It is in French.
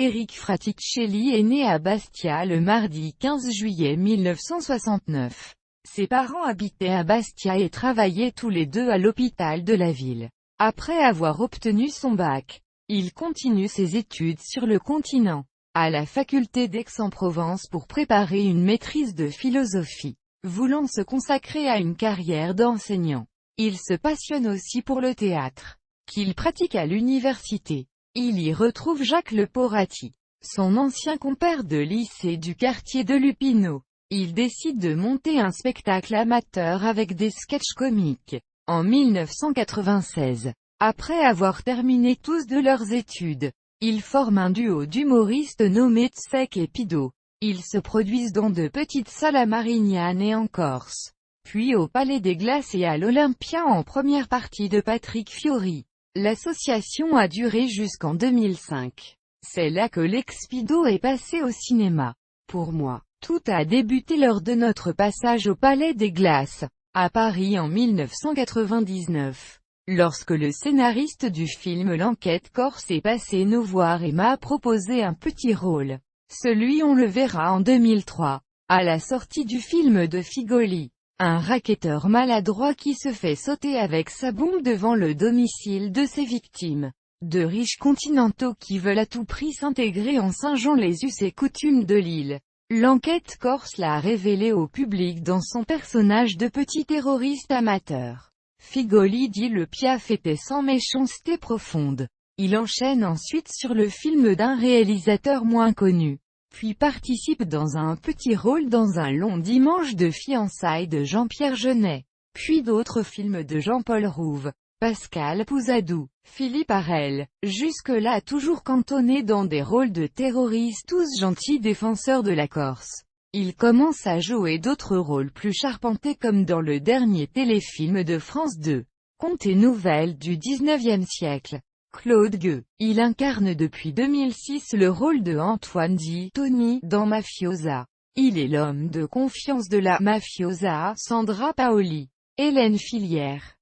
Éric Fraticelli est né à Bastia le mardi 15 juillet 1969. Ses parents habitaient à Bastia et travaillaient tous les deux à l'hôpital de la ville. Après avoir obtenu son bac, il continue ses études sur le continent, à la faculté d'Aix-en-Provence pour préparer une maîtrise de philosophie. Voulant se consacrer à une carrière d'enseignant, il se passionne aussi pour le théâtre, qu'il pratique à l'université. Il y retrouve Jacques Leporati, son ancien compère de lycée du quartier de Lupino. Il décide de monter un spectacle amateur avec des sketchs comiques. En 1996, après avoir terminé tous de leurs études, ils forment un duo d'humoristes nommé Tsek et Pido. Ils se produisent dans de petites salles à Marignane et en Corse, puis au Palais des Glaces et à l'Olympia en première partie de Patrick Fiori. L'association a duré jusqu'en 2005. C'est là que l'ex-Pido est passé au cinéma. Pour moi, tout a débuté lors de notre passage au Palais des Glaces, à Paris en 1999. Lorsque le scénariste du film L'Enquête Corse est passé nous voir et m'a proposé un petit rôle. Celui on le verra en 2003, à la sortie du film de Figoli. Un racketteur maladroit qui se fait sauter avec sa bombe devant le domicile de ses victimes. De riches continentaux qui veulent à tout prix s'intégrer en singeant les us et coutumes de l'île. L'enquête corse l'a révélé au public dans son personnage de petit terroriste amateur. Figoli dit le Piaf était sans méchanceté profonde. Il enchaîne ensuite sur le film d'un réalisateur moins connu, puis participe dans un petit rôle dans un long dimanche de fiançailles de Jean-Pierre Jeunet, puis d'autres films de Jean-Paul Rouve, Pascal Pouzadou, Philippe Arel, jusque-là toujours cantonné dans des rôles de terroristes tous gentils défenseurs de la Corse. Il commence à jouer d'autres rôles plus charpentés comme dans le dernier téléfilm de France 2, Contes et nouvelles du 19e siècle. Claude Gueux. Il incarne depuis 2006 le rôle de Antoine dit Tony dans Mafiosa. Il est l'homme de confiance de la mafiosa Sandra Paoli. Hélène Filière.